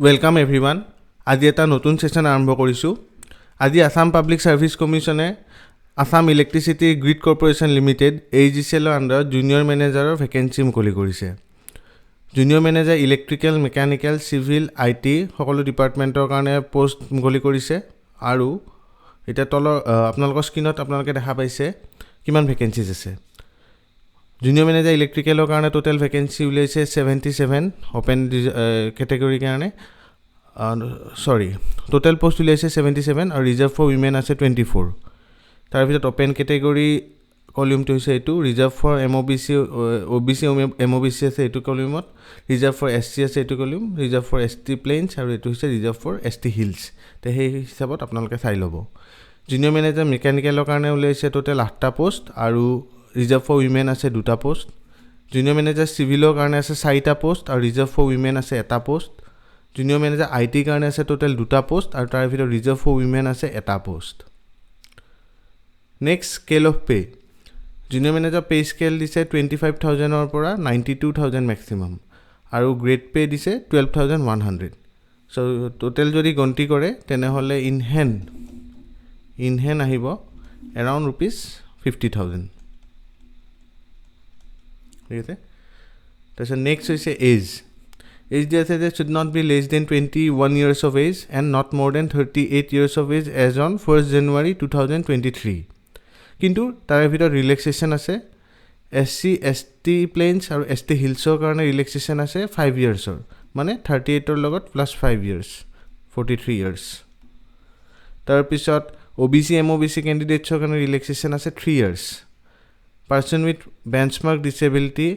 Welcome everyone. আজি এটা নতুন সেশন আৰম্ভ কৰিছো। আজি আসাম পাব্লিক সাৰ্ভিস কমিশনে Assam electricity grid corporation limited AEGCL under junior মেনেজাৰৰ ভ্যাকেন্সি মুকলি কৰিছে। Junior manager electrical, mechanical, civil, IT সকলো ডিপাৰ্টমেন্টৰ কাৰণে পোষ্ট মুকলি কৰিছে আৰু এটা তলৰ আপোনালোকৰ স্ক্ৰিনত আপোনালোকে দেখা পাইছে কিমান ভ্যাকেন্সিজ আছে। জুনিয়ৰ মেনেজাৰ ইলেক্ট্ৰিক্যালৰ কাৰণে টোটাল ভ্যাকেন্সি উলাইছে 77 ওপেন ক্যাটাগৰি কাৰণে টোটাল পোষ্ট উলাইছে 77 আৰু ৰিজাৰ্ভ ফৰ উইমেন আছে 24। তাৰ ভিতৰত ওপেন ক্যাটাগৰি কলিউমটো হৈছে এটো reserve for MOBC OBC MOBC আছে এটো কলিউমত, ৰিজাৰ্ভ ফৰ SC আছে এটো কলিউম, ৰিজাৰ্ভ ফৰ ST প্লেইনছ আৰু এটো হৈছে ৰিজাৰ্ভ ফৰ ST হিলছ। তে সেই হিচাপত আপোনালোকে চাই ল'ব। জুনিয়ৰ মেনেজাৰ মেকানিক্যালৰ কাৰণে উলাইছে টোটাল 8টা পোষ্ট আৰু ৰিজাৰ্ভ ফৰ উইমেন আছে 2টা পোষ্ট। জুনিয়ৰ মেনেজাৰ সিভিলৰ কাৰণে আছে 4টা পোষ্ট আৰু ৰিজাৰ্ভ ফৰ উইমেন আছে 1টা পোষ্ট। জুনিয়ৰ মেনেজাৰ IT কাৰণে আছে টোটাল 2টা পোষ্ট আৰু তাৰ ভিতৰত ৰিজাৰ্ভ ফৰ উইমেন আছে 1টা post. Next scale of pay. Junior manager pay scale দিছে 25,000 ৰ পৰা 92,000 ম্যাক্সিমাম আৰু গ্ৰেড পে দিছে 12,100। সো টোটাল যদি গন্তি কৰে তেনেহলে ইনহেন আহিব around rupees 50,000। ঠিক আছে। তাৰপিছত নেক্সট হৈছে as. Age dia says that should not be less than 21 years of age and not more than 38 years of age as on 1st January 2023. কিন্তু তাৰ ভিতৰত ৰিলেক্সেশন আছে SC ST প্লেইনছ আৰু ST হিলছৰ কাৰণে ৰিলেক্সেশন আছে 5 ইয়াৰ্ছৰ, মানে 38 ৰ লগত প্লাস 5 ইয়াৰ্ছ 43 ইয়াৰ্ছ। তাৰ পিছত OBC MOBC ক্যান্ডিডেটছৰ কাৰণে ৰিলেক্সেশন আছে 3 years. Person with benchmark disability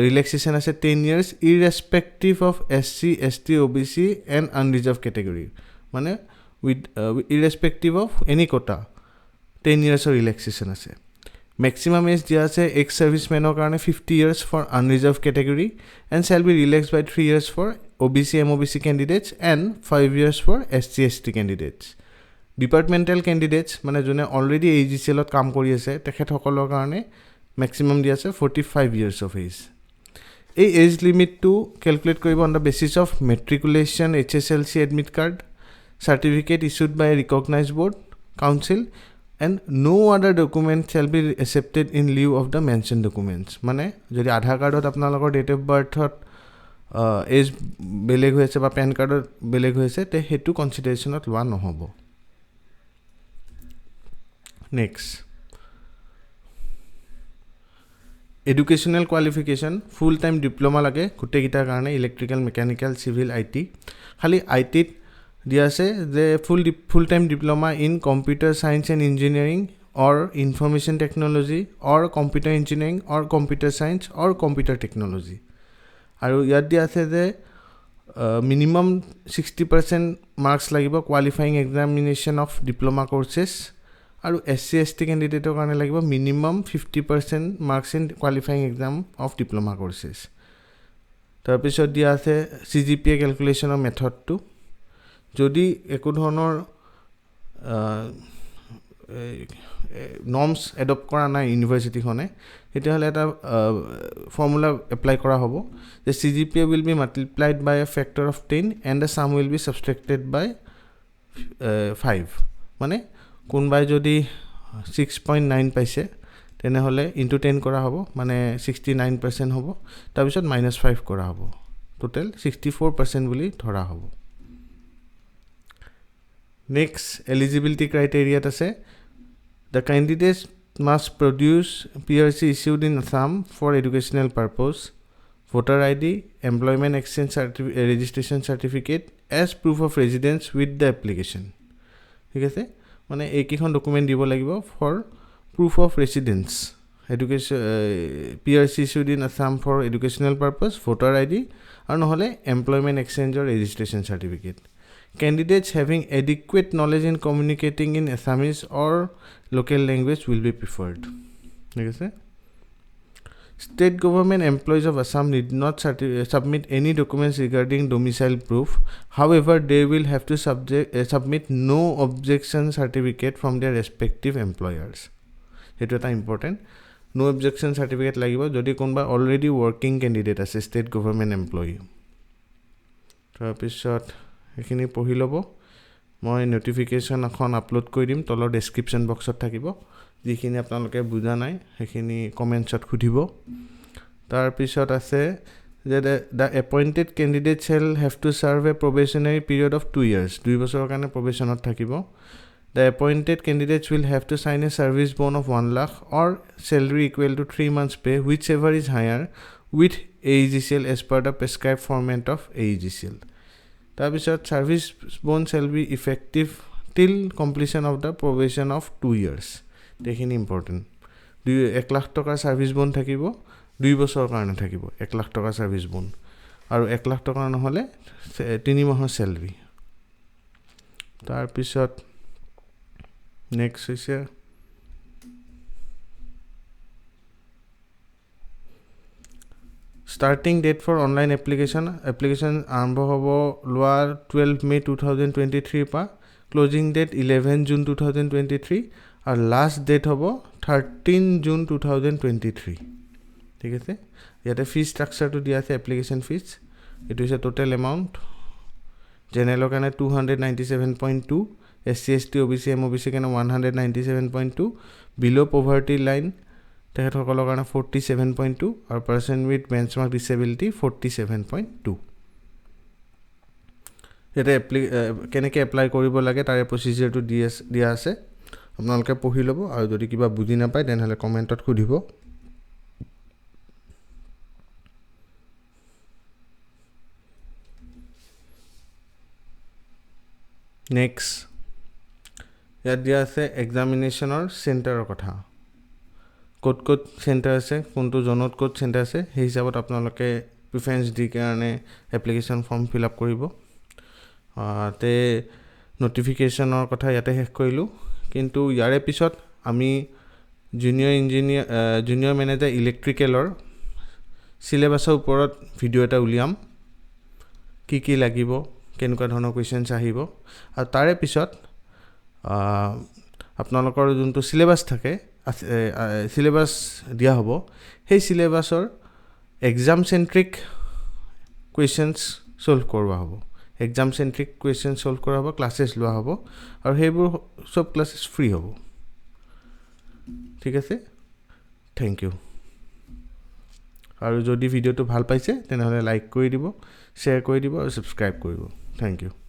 relaxation as a 10 years irrespective of SC, ST, OBC and unreserved category. Mane with irrespective of any quota 10 years of relaxation ase. Maximum age dia ase ex serviceman or karone 50 years for unreserved category and shall be relaxed by 3 years for OBC MOBC candidates and 5 years for SC ST candidates. Departmental candidates mane jone already AEGCL ot kaam kori ase tekhet hokolor karone maximum dia আছে 45 years of age. এই age limit to calculate koribo on the basis of matriculation, HSLC admit card, certificate issued by a recognized board, council and no other document shall be accepted in lieu of the mentioned documents. মানে যদি আধাৰ কাৰ্ডত আপোনালোকৰ date of বাৰ্থত as বেলেগ হৈছে বা PAN কাৰ্ডত বেলেগ হৈছে তে হেতু কনসিডাৰেশনত লোৱা নহব। Next Educational qualification full time diploma lage gote gita karone electrical, mechanical, civil, IT khali IT dia ase je full time diploma in computer science and engineering or information technology or computer engineering or computer science or computer technology aru yat dia ase je minimum 60% marks lagibo qualifying examination of diploma courses আৰু SC ST ক্যান্ডিডেটৰ কাৰণে লাগিব minimum 50% marks in qualifying exam of diploma courses. তাৰ পিছত দিয়া আছে CGPA ক্যালকুলেশনৰ মেথডটো। যদি একো ধৰণৰ নৰ্মস এডপ্ট কৰা নাই ইউনিভাৰ্সিটিখনে তেতিয়াহলে এটা ফৰ্মুলা এপ্লাই কৰা হ'ব যে CGPA will be multiplied by a factor of 10 and the sum will be subtracted by 5 মানে কোনবাই যদি 6.9 পাইছে তেনেহলে ইনটু 10 কৰা হ'ব মানে 69% হ'ব, তাৰ পিছত -5 কৰা হ'ব, টোটাল 64% বুলি ধৰা হ'ব। নেক্সট এলিজিবিলিটি ক্ৰাইটেৰিয়াত আছে the candidates must produce PRC issued in Assam for educational purpose, voter ID, employment exchange registration certificate as proof of residence with the application. ঠিক আছে, মানে এইকেইখন ডকুমেন্ট দিব লাগিব for proof of residence, education PRC issued in Assam for educational purpose, voter ID আৰু নহলে employment exchange or registration certificate. Candidates having adequate knowledge in communicating in Assamese or local language will be preferred. ঠিক আছে। State government employees of Assam need not submit any documents regarding domicile proof. However, they will have to submit no objection certificate from their respective employers. It is important. No objection certificate lagibo jodi konba already working candidate ase state government employee. তাৰপিছত এইখিনি পঢ়ি ল'ব মই notification এখন upload কৰি দিম তলৰ description বক্সত থাকিব যিখিনি আপোনালোকে বুজা নাই সেইখিনি কমেণ্টছত সুধিব তাৰপিছত আছে যে the appointed candidate shall have to serve a probationary period of 2 years 2 বছৰৰ কাৰণে প্ৰবেশনত থাকিব the appointed candidates will have to sign a service bond of 1 lakh or salary equal to 3 months pay whichever is higher with AEGCL as per the prescribed format of AEGCL তাৰপিছত service bond shall be effective till completion of the probation of 2 years দেখখিনি important 1 lakh টকাৰ service bond থাকিব 2 বছৰৰ কাৰণে থাকিব 1 লাখ টকা service bond আৰু 1 লাখ টকা নহলে 3 মাহৰ স্যালাৰি তাৰ পিছত নেক্সট হৈছে starting date for online application আৰম্ভ হ'ব লোৱা 12 May 2023 পা closing date 11 June 2023 আৰু লাষ্ট ডেট হ'ব 13 June 2023 ঠিক আছে ইয়াতে ফি স্ট্ৰাকচাৰটো দিয়া আছে application fees it is a total amount জেনেৰেলৰ কাৰণে 297.2 SC ST OBC MOBC কাৰণে 197.2 বিলো পভাৰ্টি লাইন তেখেতসকলৰ কাৰণে 47.2 আৰু পাৰ্সন উইথ বেঞ্চমাৰ্ক ডিসেবিলিটি 47.2 এটা কেনেকৈ এপ্লাই কৰিব লাগে তাৰ প্ৰসিজাৰটো দিয়া আছে আপোনালোকে পঢ়ি ল'ব আৰু যদি কিবা বুজি নাপায় তেনেহলে কমেন্টত সুধিব নেক্সট ইয়াত দিয়া আছে এক্সামিনেশনৰ চেণ্টাৰৰ কথা কোড চেণ্টাৰ আছে কোনটো জোনত কোড চেণ্টাৰ আছে সেই হিচাপত আপোনালোকে প্ৰিফাৰেন্স দি কাৰণে এপ্লিকেশন ফৰ্ম ফিল আপ কৰিব তে নটিফিকেশনৰ কথা ইয়াতে শেষ কৰিলো কিন্তু ইয়াৰে পিছত আমি জুনিয়ৰ মেনেজাৰ ইলেক্ট্ৰিকেলৰ সিলেবাসৰ ওপৰত ভিডিও এটা উলিয়াম কি লাগিব কেনেকুৱা ধৰণৰ কোৱেশ্চনছ আহিব আৰু তাৰে পিছত আপোনালোকৰ যোনটো সিলেবাস থাকে সিলেবাস দিয়া হ'ব সেই সিলেবাসৰ এক্সাম সেন্ট্ৰিক কোৱেশ্চনছ সলভ কৰোৱা হ'ব এক্সাম সেন্ট্ৰিক কোৱেশ্চন সলভ কৰা হ'ব ক্লাसेছ লোৱা হ'ব আৰু সেইবোৰ সব ক্লাसेছ ফ্ৰী হ'ব ঠিক আছে থ্যাংক ইউ আৰু যদি ভিডিওটো ভাল পাইছে তেনেহলে লাইক কৰি দিব শেয়াৰ কৰি দিব আৰু সাবস্ক্ৰাইব কৰিব থ্যাংক ইউ